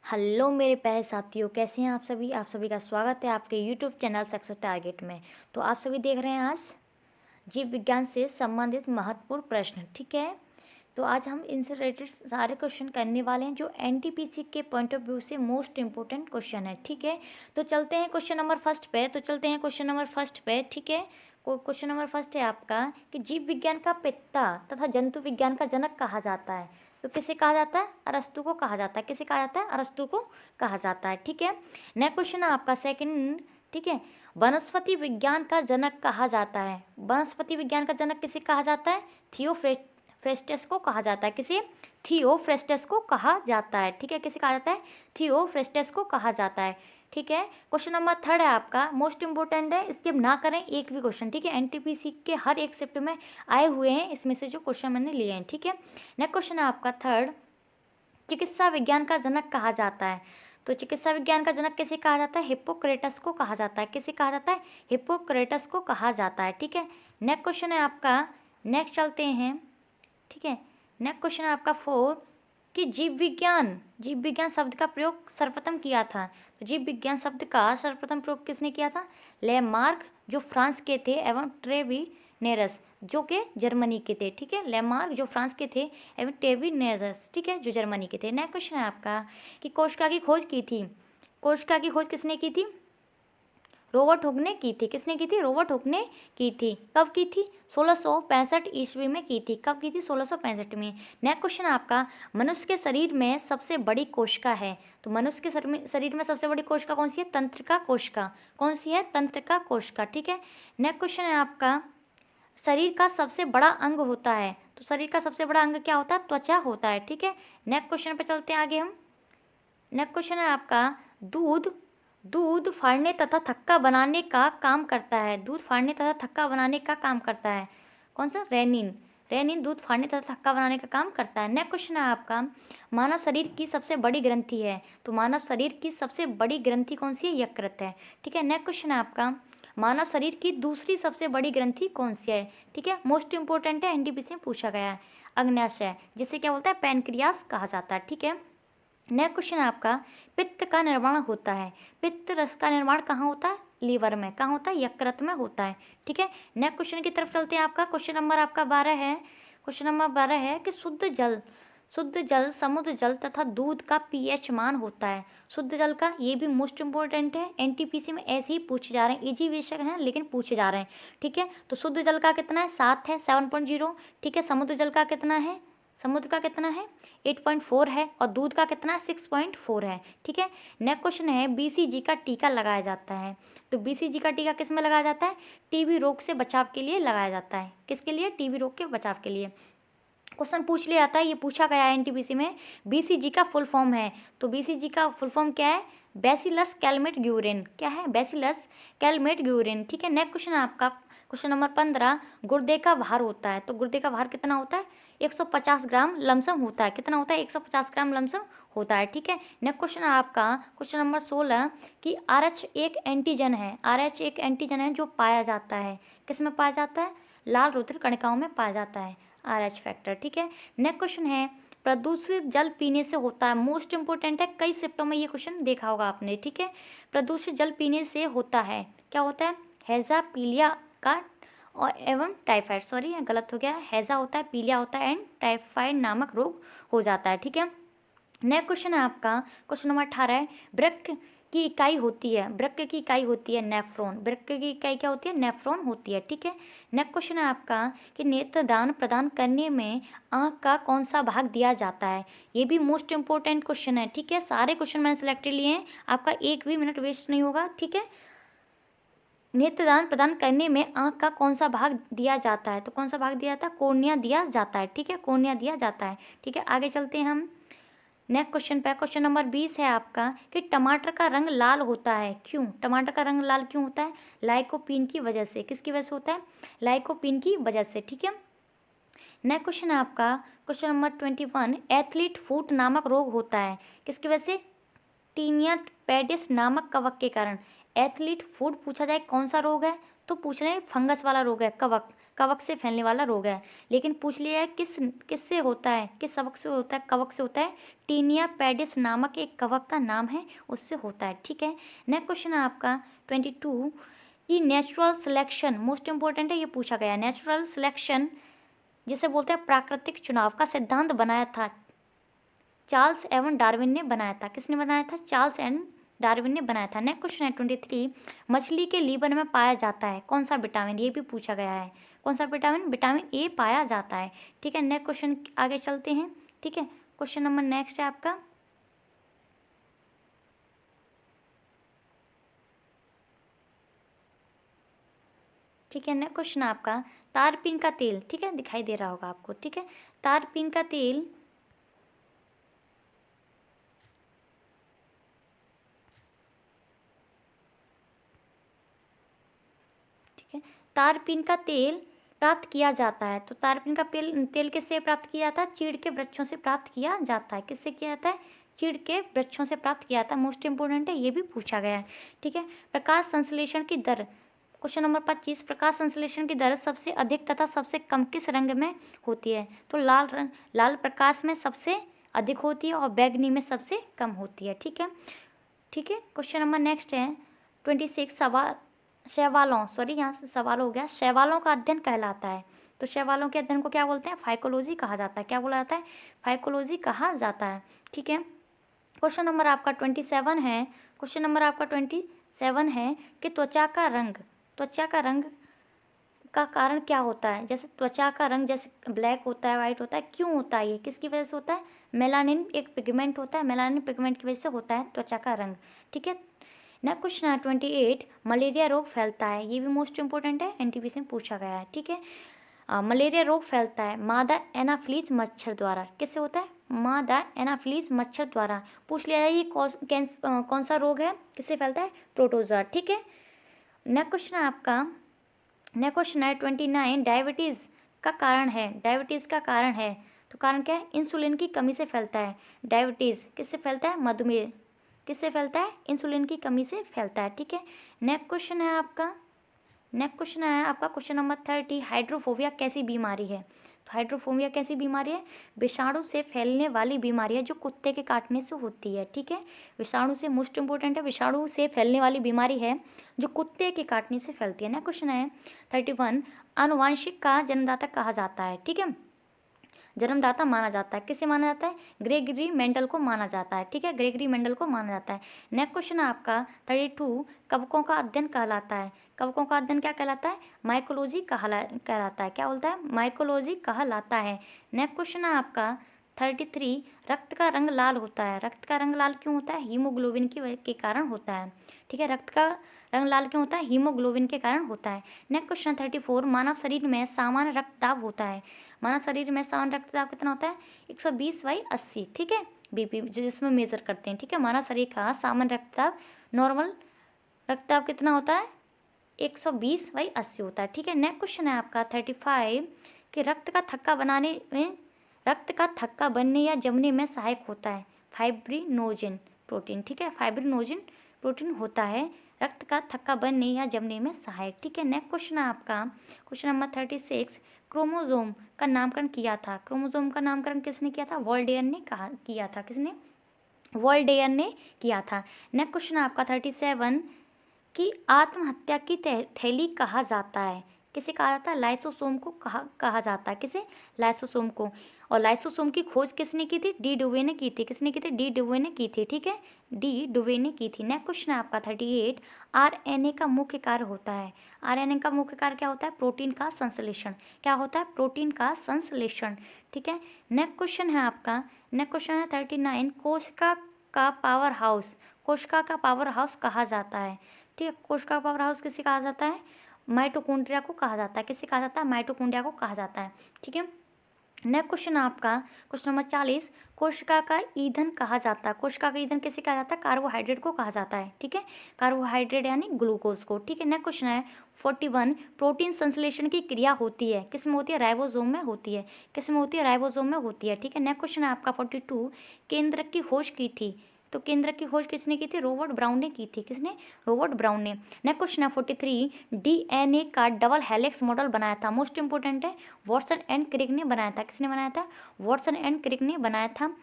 Hello मेरे प्यारे साथियों, कैसे हैं आप सभी का स्वागत है आपके यूट्यूब चैनल सक्सेस टारगेट में। तो आप सभी देख रहे हैं आज जीव विज्ञान से संबंधित महत्वपूर्ण प्रश्न। ठीक है, तो आज हम इनसे रिलेटेड सारे क्वेश्चन करने वाले हैं जो एनटीपीसी के पॉइंट ऑफ व्यू से मोस्ट इंपॉर्टेंट क्वेश्चन है। ठीक है, तो चलते हैं क्वेश्चन नंबर फर्स्ट पे। ठीक है, क्वेश्चन नंबर फर्स्ट है आपका कि जीव विज्ञान का पिता तथा जंतु विज्ञान का जनक कहा जाता है। तो किसे कहा जाता है? अरस्तु को कहा जाता है। किसे कहा जाता है? अरस्तु को कहा जाता है। ठीक है, नेक्स्ट क्वेश्चन है आपका सेकंड। ठीक है, वनस्पति विज्ञान का जनक कहा जाता है। वनस्पति विज्ञान का जनक किसे कहा जाता है? थियोफ्रेस्टस को कहा जाता है। किसे? थियोफ्रेस्टस को कहा जाता है। ठीक है, किसे कहा जाता है? थियोफ्रेस्टस को कहा जाता है। ठीक है, क्वेश्चन नंबर थर्ड है आपका, मोस्ट इंपोर्टेंट है, स्किप ना करें एक भी क्वेश्चन। ठीक है, एनटीपीसी के हर एक शिफ्ट में आए हुए हैं, इसमें से जो क्वेश्चन मैंने लिए हैं। ठीक है, नेक्स्ट क्वेश्चन है आपका थर्ड, चिकित्सा विज्ञान का जनक कहा जाता है। तो चिकित्सा विज्ञान का जनक किसे कहा जाता है? हिप्पोक्रेटस को कहा जाता है। किसे कहा जाता है? हिप्पोक्रेटस को कहा जाता है। ठीक है, नेक्स्ट क्वेश्चन है आपका, नेक्स्ट चलते हैं। ठीक है, नेक्स्ट क्वेश्चन है आपका फोर कि जीव विज्ञान शब्द का प्रयोग सर्वप्रथम किया था। तो जीव विज्ञान शब्द का सर्वप्रथम प्रयोग किसने किया था? लेमार्क, जो फ्रांस के थे, एवं ट्रेविनेरस, जो कि जर्मनी के थे। ठीक है, लेमार्क जो फ्रांस के थे, एवं ट्रेविनेरस, ठीक है, जो जर्मनी के थे। नेक्स्ट क्वेश्चन है आपका कि कोशिका की खोज की थी। कोशिका की खोज किसने की थी? रॉबर्ट हुक ने की थी। किसने की थी? रॉबर्ट हुक ने की थी। कब की थी? 1665 ईस्वी में की थी। कब की थी? 1665 में। नेक्स्ट क्वेश्चन आपका, मनुष्य के शरीर में सबसे बड़ी कोशिका है। तो मनुष्य के शरीर में सबसे बड़ी कोशिका कौन सी है? तंत्रिका कोशिका। कौन सी है? तंत्रिका कोशिका। ठीक है, नेक्स्ट क्वेश्चन है आपका, शरीर का सबसे बड़ा अंग होता है। तो शरीर का सबसे बड़ा अंग क्या होता है? त्वचा होता है। ठीक है, नेक्स्ट क्वेश्चन पे चलते हैं आगे हम। नेक्स्ट क्वेश्चन है आपका, दूध दूध फाड़ने तथा थक्का बनाने का काम करता है। दूध फाड़ने तथा थक्का बनाने का काम करता है। कौन सा? रेनिन। रेनिन दूध फाड़ने तथा थक्का बनाने का काम करता है। नेक्स्ट क्वेश्चन है आपका, मानव शरीर की सबसे बड़ी ग्रंथि है। तो मानव शरीर की सबसे बड़ी ग्रंथि कौन सी है? यकृत है। ठीक है, नेक्स्ट क्वेश्चन है आपका, मानव शरीर की दूसरी सबसे बड़ी ग्रंथि कौन सी है? ठीक है, मोस्ट इंपॉर्टेंट है, एनटीपीसी में पूछा गया है। अग्न्याशय, जिसे क्या बोलता है? पैनक्रियास कहा जाता है। ठीक है, नेक्स्ट क्वेश्चन है आपका, पित्त का निर्माण होता है। पित्त रस का निर्माण कहाँ होता है? लीवर में। कहाँ होता है? यकृत में होता है। ठीक है, नेक्स्ट क्वेश्चन की तरफ चलते हैं। आपका क्वेश्चन नंबर आपका 12 है। क्वेश्चन नंबर 12 है कि शुद्ध जल, समुद्र जल तथा दूध का पीएच मान होता है। शुद्ध जल का, ये भी मोस्ट इंपॉर्टेंट है, एनटीपीसी में ऐसे ही पूछे जा रहे हैं, इजी विषय हैं लेकिन पूछे जा रहे हैं। ठीक है, तो शुद्ध जल का कितना है? 7 है, 7.0। ठीक है, समुद्र जल का कितना है? समुद्र का कितना है? 8.4 है, और दूध का कितना है? 6.4 है। ठीक है, नेक्स्ट क्वेश्चन है, बीसीजी का टीका लगाया जाता है। तो बीसीजी का टीका किस में लगाया जाता है? टीबी रोग से बचाव के लिए लगाया जाता है। किसके लिए? टीबी रोग के बचाव के लिए। क्वेश्चन पूछ लिया जाता है, ये पूछा गया है एनटीपीसी में, बीसीजी का फुल फॉर्म है। तो बीसीजी का फुल फॉर्म क्या है? Bacillus Calmette Guérin. क्या है? Bacillus Calmette Guérin. ठीक है, नेक्स्ट क्वेश्चन है आपका, क्वेश्चन नंबर 15, गुर्दे का भार होता है। तो गुर्दे का भार कितना होता है? 150 ग्राम लमसम होता है। कितना होता है? 150 ग्राम लमसम होता है। ठीक है, नेक्स्ट क्वेश्चन है आपका, क्वेश्चन नंबर 16 कि आरएच एक एंटीजन है। आरएच एक एंटीजन है जो पाया जाता है, किस में पाया जाता है? लाल रुधिर कणिकाओं में पाया जाता है, आरएच फैक्टर। ठीक है, नेक्स्ट क्वेश्चन है, प्रदूषित जल पीने से होता है। मोस्ट इंपोर्टेंट है, कई शिफ्टों में ये क्वेश्चन देखा होगा आपने। ठीक है, प्रदूषित जल पीने से होता है, क्या होता है? हैजा, पीलिया का और एवं टाइफाइड, सॉरी ये गलत हो गया, हैजा होता है, पीलिया होता है, एंड टाइफाइड नामक रोग हो जाता है। ठीक है, नेक्स्ट क्वेश्चन है आपका, क्वेश्चन नंबर 18 है, वृक्क की इकाई होती है। वृक्क की इकाई होती है नेफ्रॉन। वृक्क की इकाई क्या होती है? नेफ्रॉन होती है। ठीक है, नेक्स्ट क्वेश्चन है आपका कि नेत्रदान प्रदान करने में आँख का कौन सा भाग दिया जाता है। ये भी मोस्ट इंपॉर्टेंट क्वेश्चन है। ठीक है, सारे क्वेश्चन मैंने सिलेक्टेड लिए हैं, आपका एक भी मिनट वेस्ट नहीं होगा। ठीक है, नेत्रदान प्रदान करने में आँख का कौन सा भाग दिया जाता है? तो कौन सा भाग दिया जाता है? कॉर्निया दिया जाता है। ठीक है, कॉर्निया दिया जाता है। ठीक है, आगे चलते हैं हम नेक्स्ट क्वेश्चन पे। क्वेश्चन नंबर 20 है आपका कि टमाटर का रंग लाल होता है, क्यों? टमाटर का रंग लाल क्यों होता है? लाइकोपीन की वजह से। किसकी वजह से होता है? लाइकोपीन की वजह से। ठीक है, नेक्स्ट क्वेश्चन है आपका, क्वेश्चन नंबर 21, एथलीट फूट नामक रोग होता है, किसकी वजह से? टीनिया पेडिस नामक कवक के कारण। एथलीट फूड पूछा जाए कौन सा रोग है, तो पूछ रहे हैं फंगस वाला रोग है, कवक। कवक से फैलने वाला रोग है। लेकिन पूछ लिया है किससे होता है, किस कवक से होता है, कवक से होता है। टीनिया पेडिस नामक एक कवक का नाम है, उससे होता है। ठीक है, नेक्स्ट क्वेश्चन है आपका 22 कि नेचुरल सिलेक्शन मोस्ट इंपॉर्टेंट है, ये पूछा गया। नेचुरल सिलेक्शन जिसे बोलते हैं प्राकृतिक चुनाव का सिद्धांत बनाया था चार्ल्स एवं डार्विन ने बनाया था। किसने बनाया था? चार्ल्स एंड डार्विन ने बनाया था। नेक्स्ट क्वेश्चन है 23 मछली के लीवर में पाया जाता है कौन सा विटामिन, ये भी पूछा गया है। कौन सा विटामिन? विटामिन ए पाया जाता है। ठीक है, नेक्स्ट क्वेश्चन आगे चलते हैं। ठीक है, क्वेश्चन नंबर नेक्स्ट है आपका ठीक है, नेक्स्ट क्वेश्चन आपका तारपीन का तेल। ठीक है, दिखाई दे रहा होगा आपको। ठीक है, तारपीन का तेल तारपीन का तेल प्राप्त किया जाता है। तो तारपीन का तेल किससे प्राप्त किया जाता है? चीड़ के वृक्षों से प्राप्त किया जाता है। किससे किया जाता है? चीड़ के वृक्षों से प्राप्त किया जाता है। मोस्ट इंपोर्टेंट है, ये भी पूछा गया है। ठीक है, प्रकाश संश्लेषण की दर क्वेश्चन नंबर 25 प्रकाश संश्लेषण की दर सबसे अधिक तथा सबसे कम किस रंग में होती है? तो लाल प्रकाश में सबसे अधिक होती है और बैगनी में सबसे कम होती है। ठीक है, ठीक है, क्वेश्चन नंबर नेक्स्ट है 26 यहाँ से सवाल हो गया। शैवालों का अध्ययन कहलाता है। तो शैवालों के अध्ययन को क्या बोलते हैं? फाइकोलॉजी कहा जाता है। क्या बोला जाता है? फाइकोलॉजी कहा जाता है। ठीक है, क्वेश्चन नंबर आपका 27 है। क्वेश्चन नंबर आपका 27 है कि त्वचा का रंग का कारण क्या होता है? जैसे त्वचा का रंग जैसे ब्लैक होता है, वाइट होता है, क्यों होता है? ये किसकी वजह से होता है? मेलानिन एक पिगमेंट होता है, मेलानिन पिगमेंट की वजह से होता है त्वचा का रंग। ठीक है, नेक्स्ट क्वेश्चन है 28 मलेरिया रोग फैलता है। ये भी मोस्ट इंपोर्टेंट है, एनटीपीसी में पूछा गया है। ठीक है, मलेरिया रोग फैलता है मादा एनाफ्लीज मच्छर द्वारा। किससे होता है? मादा एनाफ्लीज मच्छर द्वारा। पूछ लिया जाए ये कौन सा रोग है, किससे फैलता है? प्रोटोजोआ। ठीक है, नेक्स्ट क्वेश्चन है आपका नेक्स्ट क्वेश्चन है 29 डायबिटीज़ का कारण है। डायबिटीज़ का कारण है तो कारण क्या है? इंसुलिन की कमी से फैलता है। डायबिटीज़ किससे फैलता है? मधुमेह किससे फैलता है? इंसुलिन की कमी से फैलता है। ठीक है, नेक्स्ट क्वेश्चन है आपका क्वेश्चन नंबर 30 हाइड्रोफोबिया कैसी बीमारी है? तो हाइड्रोफोबिया कैसी बीमारी है? विषाणु से फैलने वाली बीमारी है जो कुत्ते के काटने से होती है। ठीक है, विषाणु से मोस्ट इंपोर्टेंट है, विषाणु से फैलने वाली बीमारी है जो कुत्ते के काटने से फैलती है। नेक्स्ट क्वेश्चन है 31 आनुवांशिक का जन्मदाता कहा जाता है। ठीक है, जन्मदाता माना जाता है। किसे माना जाता है? ग्रेगरी मेंडल को माना जाता है। ठीक है, ग्रेगरी मेंडल को माना जाता है। नेक्स्ट क्वेश्चन है आपका 32 कवकों का अध्ययन कहलाता है। कवकों का अध्ययन क्या कहलाता है? माइकोलॉजी कहलाता है। क्या बोलता है? माइकोलॉजी कहलाता है। नेक्स्ट क्वेश्चन है आपका 33 रक्त का रंग लाल होता है। रक्त का रंग लाल क्यों होता है? हीमोग्लोबिन के कारण होता है। ठीक है, रक्त का रंग लाल क्यों होता है? हीमोग्लोबिन के कारण होता है। नेक्स्ट क्वेश्चन 34 मानव शरीर में सामान्य रक्तदाब होता है। मानव शरीर में सामान्य रक्तदाब कितना होता है? 120/80। ठीक है, बीपी जो जिसमें मेजर करते हैं। ठीक है, मानव शरीर का सामान्य रक्तदाब नॉर्मल रक्तदाब कितना होता है? 120/80 होता है। ठीक है, नेक्स्ट क्वेश्चन है आपका 35 कि रक्त का थक्का बनने या जमने में सहायक होता है फाइब्रिनोजन प्रोटीन। ठीक है, फाइब्रिनोजन प्रोटीन होता है रक्त का थक्का बनने या जमने में सहायक। ठीक है, नेक्स्ट क्वेश्चन है आपका क्वेश्चन नंबर 36 क्रोमोसोम का नामकरण किया था। क्रोमोसोम का नामकरण किसने किया था? वॉल्डेयर ने किया था। किसने? वॉल्डेयर ने किया था। नेक्स्ट क्वेश्चन है आपका 37 कि आत्महत्या की थैली कहा जाता है। किसे कहा जाता है? लाइसोसोम को कहा जाता है। किसे? लाइसोसोम को। और लाइसोसोम की खोज किसने की थी? डी डुवे ने की थी। किसने की थी? डी डुवे ने की थी। ठीक है, डी डुवे ने की थी। नेक्स्ट क्वेश्चन है आपका 38 आरएनए का मुख्य कार्य होता है। आरएनए का मुख्य कार्य क्या होता है? प्रोटीन का संश्लेषण। क्या होता है? प्रोटीन का संश्लेषण। ठीक है, नेक्स्ट क्वेश्चन है आपका नेक्स्ट क्वेश्चन है 39 कोशिका का पावर हाउस। कोशिका का पावर हाउस कहा जाता है। ठीक है, कोशिका का पावर हाउस किसे कहा जाता है? माइटोकॉन्ड्रिया को कहा जाता है। किसे कहा जाता है? माइटोकॉन्ड्रिया को कहा जाता है। ठीक है, नेक्स्ट क्वेश्चन आपका क्वेश्चन नंबर 40 कोशिका का ईंधन कहा जाता है। कोशिका का ईंधन किसे कहा जाता है? कार्बोहाइड्रेट को कहा जाता है। ठीक है, कार्बोहाइड्रेट यानी ग्लूकोज को। ठीक है, नेक्स्ट क्वेश्चन है 41 प्रोटीन संश्लेषण की क्रिया होती है। किस में होती है? राइबोसोम में होती है। किस में होती है? राइबोसोम में होती है। ठीक है, नेक्स्ट क्वेश्चन है आपका 42 केंद्रक की खोज की थी। तो केंद्रक की खोज किसने की थी? रॉबर्ट ब्राउन ने की थी। किसने? रॉबर्ट ब्राउन ने। नेक्स्ट क्वेश्चन है 43, डीएनए का डबल हेलिक्स मॉडल बनाया था, मोस्ट इंपोर्टेंट है, वॉटसन एंड क्रिक ने बनाया था। किसने बनाया था? वॉटसन एंड क्रिक ने बनाया था।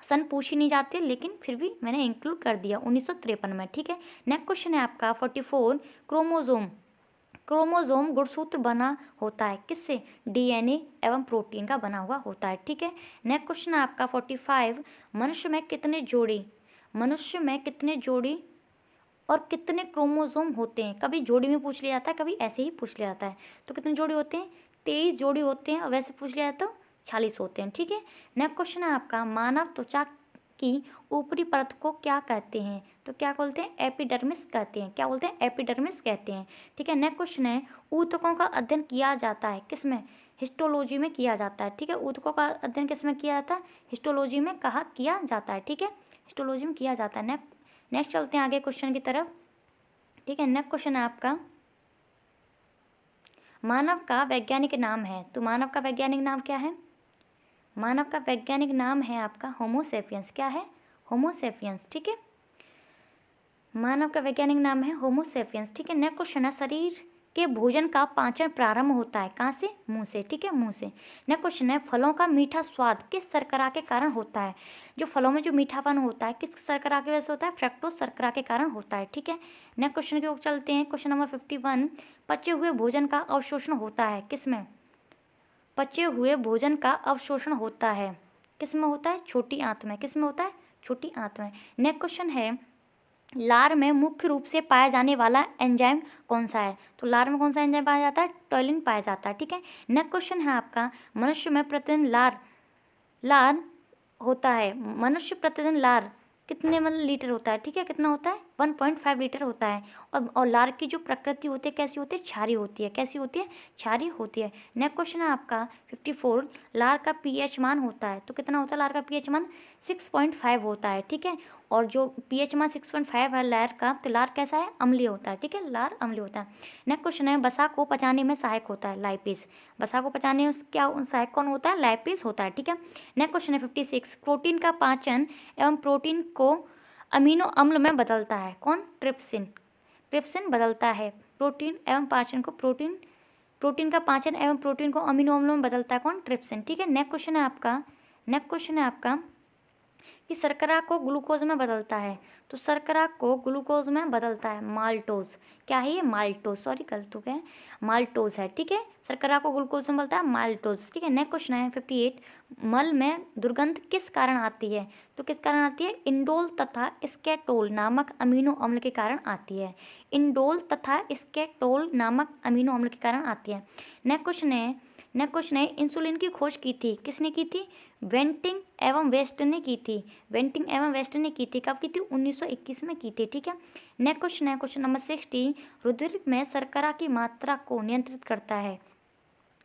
सन पूछी नहीं जाती लेकिन फिर भी मैंने इंक्लूड कर दिया 1953 में। ठीक है। नेक्स्ट क्वेश्चन है आपका 44, क्रोमोजोम। क्रोमोजोम गुणसूत्र बना होता है किससे? डीएनए एवं प्रोटीन का बना हुआ होता है। ठीक है। नेक्स्ट क्वेश्चन है आपका 45, मनुष्य में कितने जोड़ी और कितने क्रोमोजोम होते हैं? कभी जोड़ी में पूछ लिया जाता है, कभी ऐसे ही पूछ लिया जाता है। तो कितने जोड़ी होते हैं? 23 जोड़ी होते हैं, और वैसे पूछ लिया जाता है तो 46 होते हैं। ठीक है। नेक्स्ट क्वेश्चन है आपका, मानव त्वचा की ऊपरी परत को क्या कहते हैं? तो क्या बोलते हैं? एपिडर्मिस कहते हैं। क्या बोलते हैं? एपिडर्मिस कहते हैं। ठीक है। नेक्स्ट क्वेश्चन है, ऊतकों का अध्ययन किया जाता है किसमें? हिस्टोलॉजी में किया जाता है। ठीक है। ऊतकों का अध्ययन किसमें किया जाता है? हिस्टोलॉजी में किया जाता है। ठीक है। हिस्टोलॉजी में किया जाता है। नेक्स्ट चलते हैं आगे क्वेश्चन की तरफ। ठीक है। नेक्स्ट क्वेश्चन है आपका, मानव का वैज्ञानिक नाम है। तो मानव का वैज्ञानिक नाम क्या है? मानव का वैज्ञानिक नाम है आपका होमोसेपियंस। क्या है? होमोसेपियंस। ठीक है। मानव का वैज्ञानिक नाम है होमोसेपियंस। ठीक है। नेक्स्ट क्वेश्चन है, शरीर के भोजन का पाचन प्रारंभ होता है कहाँ से? मुंह से। ठीक है, मुंह से। नेक्स्ट क्वेश्चन है, फलों का मीठा स्वाद किस शर्करा के कारण होता है? जो फलों में जो मीठापन होता है किस शर्करा की वजह से होता है? फ्रक्टोज शर्करा के कारण होता है। ठीक है। नेक्स्ट क्वेश्चन की ओर चलते हैं। क्वेश्चन नंबर 51, पचे हुए भोजन का अवशोषण होता है किसमें? पचे हुए भोजन का अवशोषण होता है किसमें होता है? छोटी आंत में। किसमें होता है? छोटी आंत में। नेक्स्ट क्वेश्चन है, लार में मुख्य रूप से पाया जाने वाला एंजाइम कौन सा है? तो लार में कौन सा एंजाइम पाया जाता है? टॉयलिन पाया जाता है। ठीक है। नेक्स्ट क्वेश्चन है आपका, मनुष्य में प्रतिदिन लार होता है, मनुष्य प्रतिदिन लार कितने लीटर होता है? ठीक है, कितना होता है? 1.5 लीटर होता है। और लार की जो प्रकृति होती है कैसी होती है? क्षारीय होती है। कैसी होती है? क्षारीय होती है। नेक्स्ट क्वेश्चन है आपका 54, लार का पीएच मान होता है। तो कितना होता है लार का पीएच मान? 6.5 होता है। ठीक है। और जो पीएच मान 6.5 है लार का, तो लार कैसा है? अम्लीय होता है। ठीक है, लार अम्लीय होता है। नेक्स्ट क्वेश्चन है, वसा को पचाने में सहायक होता है लाइपेज। वसा को पचाने में क्या सहायक कौन होता है? लाइपेज होता है। ठीक है। नेक्स्ट क्वेश्चन है 56, प्रोटीन का पाचन एवं प्रोटीन को अमीनो अम्ल में बदलता है कौन? ट्रिप्सिन। ट्रिप्सिन बदलता है प्रोटीन एवं पाचन को, प्रोटीन का पाचन एवं प्रोटीन को अमीनो अम्ल में बदलता है कौन? ट्रिप्सिन। ठीक है। नेक्स्ट क्वेश्चन है आपका कि शर्करा को ग्लूकोज में बदलता है। तो शर्करा को ग्लूकोज में बदलता है माल्टोज। क्या है ये? माल्टोज। सॉरी, गलत हो गया, माल्टोज है। ठीक है। शर्करा को ग्लूकोज में बदलता है माल्टोज। ठीक है। नेक्स्ट क्वेश्चन है 58, मल में दुर्गंध किस कारण आती है? तो किस कारण आती है? इंडोल तथा स्केटोल नामक अमीनो अम्ल के कारण आती है। इंडोल तथा स्केटोल नामक अमीनो अम्ल के कारण आती है। नेक्स्ट क्वेश्चन है, इंसुलिन की खोज की थी किसने की थी? वेंटिंग एवं वेस्ट ने की थी। वेंटिंग एवं वेस्ट ने की थी। कब की थी? 1921 में की थी। ठीक है। नेक्स्ट क्वेश्चन है क्वेश्चन नंबर 60, रुधिर में शर्करा की मात्रा को नियंत्रित करता है।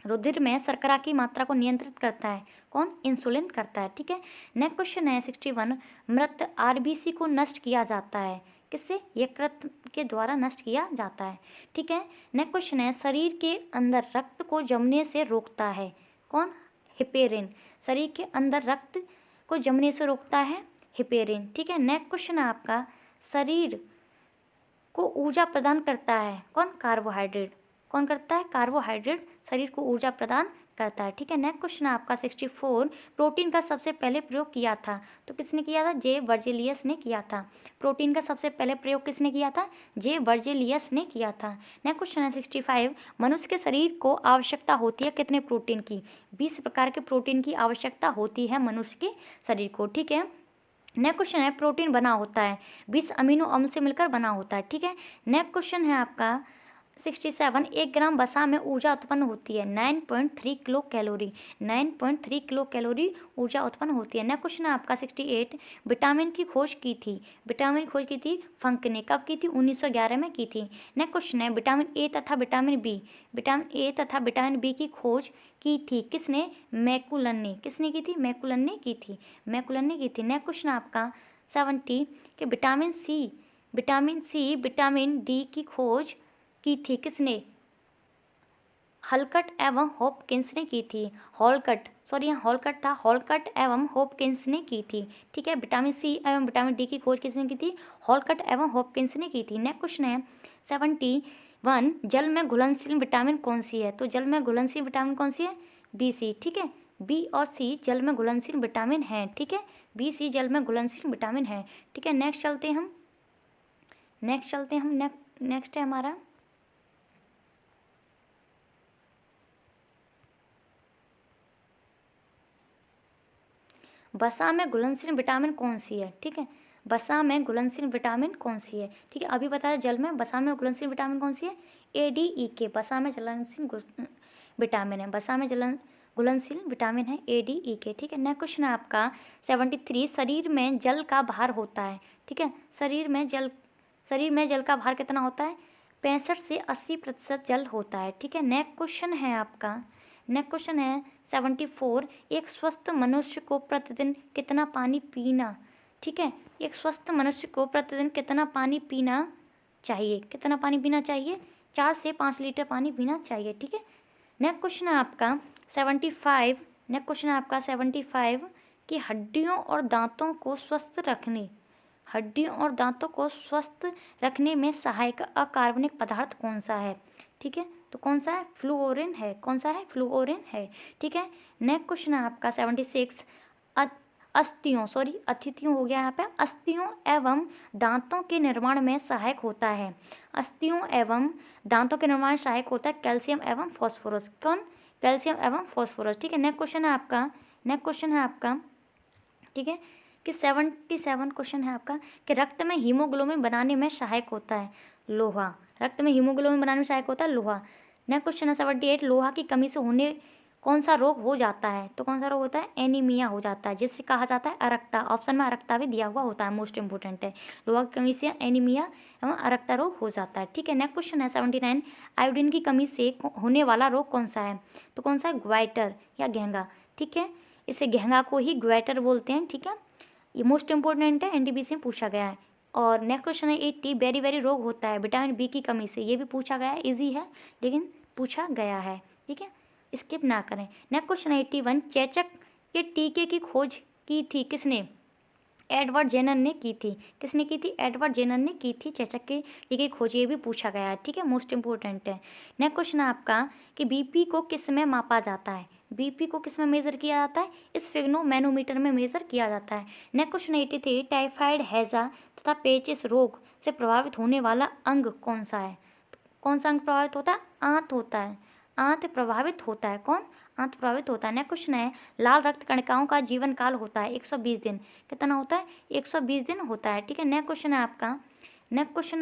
रुधिर में शर्करा की मात्रा को नियंत्रित करता है कौन? इंसुलिन करता है। ठीक है। नेक्स्ट क्वेश्चन है 61, मृत आरबीसी को नष्ट किया जाता है किससे? यकृत के द्वारा नष्ट किया जाता है। ठीक है। नेक्स्ट क्वेश्चन है, शरीर के अंदर रक्त को जमने से रोकता है कौन? हिपेरिन। शरीर के अंदर रक्त को जमने से रोकता है हिपेरिन। ठीक है। नेक्स्ट क्वेश्चन है आपका, शरीर को ऊर्जा प्रदान करता है कौन? कार्बोहाइड्रेट। कौन करता है? कार्बोहाइड्रेट शरीर को ऊर्जा प्रदान करता है। ठीक है। नेक्स्ट क्वेश्चन है आपका 64, प्रोटीन का सबसे पहले प्रयोग किया था। तो किसने किया था? जे वर्जेलियस ने किया था। प्रोटीन का सबसे पहले प्रयोग किसने किया था? जे वर्जेलियस ने किया था। नेक्स्ट क्वेश्चन है 65, मनुष्य के शरीर को आवश्यकता होती है कितने प्रोटीन की? 20 प्रकार के प्रोटीन की आवश्यकता होती है मनुष्य के शरीर को। ठीक है। नेक्स्ट क्वेश्चन है, प्रोटीन बना होता है 20 अमीनो अम्ल से मिलकर बना होता है। ठीक है। नेक्स्ट क्वेश्चन है आपका 67, 1 ग्राम वसा में ऊर्जा उत्पन्न होती है 9.3 किलो कैलोरी। 9.3 किलो कैलोरी ऊर्जा उत्पन्न होती है। नेक्स्ट क्वेश्चन है आपका 68, विटामिन की खोज की थी। विटामिन की खोज की थी फंक ने। कब की थी? 1911 में की थी। नेक्स्ट क्वेश्चन है, विटामिन ए तथा विटामिन बी की खोज की थी किसने? मैकुलन ने। किसने की थी? मैकुलन ने की थी। नेक्स्ट क्वेश्चन आपका 70 कि विटामिन सी विटामिन डी की खोज की थी किसने? हॉलकट एवं हॉपकिंस ने की थी। हॉलकट, सॉरी यहाँ हॉलकट था, हॉलकट एवं हॉपकिंस ने की थी। ठीक है, विटामिन सी एवं विटामिन डी की खोज किसने की थी? हॉलकट एवं हॉपकिंस ने की थी। नेक्स्ट क्वेश्चन है 71, जल में घुलनशील विटामिन कौन सी है? तो जल में घुलनशील विटामिन कौन सी है? बी, सी। ठीक है, बी और सी जल में घुलनशील विटामिन है। ठीक है, बी, सी जल में घुलनशील विटामिन है। ठीक है, नेक्स्ट चलते हैं हम नेक्स्ट है हमारा वसा में घुलनशील विटामिन कौन सी है? ठीक है, वसा में घुलनशील विटामिन कौन सी है? ठीक है, अभी बताया जल में वसा में घुलनशील विटामिन कौन सी है? ADEK, वसा में घुलनशील विटामिन है, वसा में घुलनशील विटामिन है ADEK। ठीक है, नेक्स्ट क्वेश्चन है आपका 73, शरीर में जल का भार होता है। ठीक है, शरीर में जल का भार कितना होता है? 65 से 80% जल होता है। ठीक है, नेक्स्ट क्वेश्चन है 74, एक स्वस्थ मनुष्य को प्रतिदिन कितना पानी पीना? ठीक है, एक स्वस्थ मनुष्य को प्रतिदिन कितना पानी पीना चाहिए? कितना पानी पीना चाहिए? 4 से 5 लीटर पानी पीना चाहिए। ठीक है, नेक्स्ट क्वेश्चन है आपका 75 कि हड्डियों और दांतों को स्वस्थ रखने में सहायक अकार्बनिक पदार्थ कौन सा है? ठीक है, तो कौन सा है? फ्लूओरिन है। कौन सा है? फ्लूओरिन है। ठीक है, नेक्स्ट क्वेश्चन है आपका 76, अतिथियों हो गया यहाँ पे, अस्थियों एवं दांतों के निर्माण में सहायक होता है। अस्थियों एवं दांतों के निर्माण में सहायक होता है कैल्शियम एवं फॉस्फोरस। कौन? कैल्शियम एवं फॉस्फोरस। ठीक है, नेक्स्ट क्वेश्चन है आपका ठीक है कि 77 क्वेश्चन है आपका कि रक्त में हीमोग्लोबिन बनाने में सहायक होता है लोहा। रक्त में हीमोग्लोबिन बनाने में सहायक होता है लोहा। नेक्स्ट क्वेश्चन है 78, लोहा की कमी से होने कौन सा रोग हो जाता है? तो कौन सा रोग होता है? एनीमिया हो जाता है, जिससे कहा जाता है अरक्ता। ऑप्शन में अरक्ता भी दिया हुआ होता है, मोस्ट इंपोर्टेंट है। लोहा की कमी से एनीमिया एवं अरक्ता रोग हो जाता है। ठीक है, नेक्स्ट क्वेश्चन है 79, आयोडीन की कमी से होने वाला रोग कौन सा है? तो कौन सा है? ग्वाइटर या घेंगा। ठीक है, इसे घेंगा को ही ग्वाइटर बोलते हैं। ठीक है, ये मोस्ट इंपोर्टेंट है, NTPC में पूछा गया है। और नेक्स्ट क्वेश्चन है 80, बेरी रोग होता है विटामिन बी की कमी से। ये भी पूछा गया है, इजी है लेकिन पूछा गया है। ठीक है, स्किप ना करें। नेक्स्ट क्वेश्चन 81, चेचक के टीके की खोज की थी किसने? एडवर्ड जेनर ने की थी। किसने की थी? एडवर्ड जेनर ने की थी चेचक के टीके की खोज। ये भी पूछा गया है। ठीक है, मोस्ट इंपोर्टेंट है। नेक्स्ट क्वेश्चन है आपका कि बीपी को किस में मापा जाता है? बीपी को किस में मेज़र किया जाता है? स्फिग्नोमैनोमीटर में मेज़र किया जाता है। नेक्स्ट क्वेश्चन 83, टाइफाइड, हैजा तथा पेचिस रोग से प्रभावित होने वाला अंग कौन सा है? कौन सा अंग प्रभावित होता है? आंत होता है। आंत प्रभावित होता है। कौन? आंत प्रभावित होता है। नेक्स्ट क्वेश्चन है लाल रक्त कणिकाओं का जीवन काल होता है 120 दिन। कितना होता है? 120 दिन होता है। ठीक है, नेक्स्ट क्वेश्चन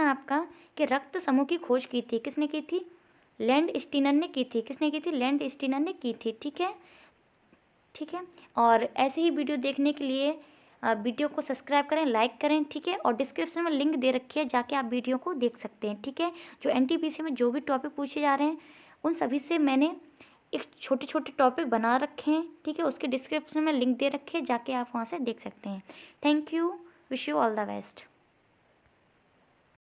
है आपका कि रक्त समूह की खोज की थी किसने की थी? लैंड स्टीनर ने की थी। किसने की थी? लैंड स्टीनर ने की थी। ठीक है, और ऐसे ही वीडियो देखने के लिए वीडियो को सब्सक्राइब करें, लाइक करें। ठीक है, और डिस्क्रिप्शन में लिंक दे रखी है, जाके आप वीडियो को देख सकते हैं। ठीक है, जो NTPC में जो भी टॉपिक पूछे जा रहे हैं उन सभी से मैंने एक छोटे टॉपिक बना रखे हैं। ठीक है, उसके डिस्क्रिप्शन में लिंक दे रखे हैं, जाके आप वहाँ से देख सकते हैं। Thank you, wish you all the best.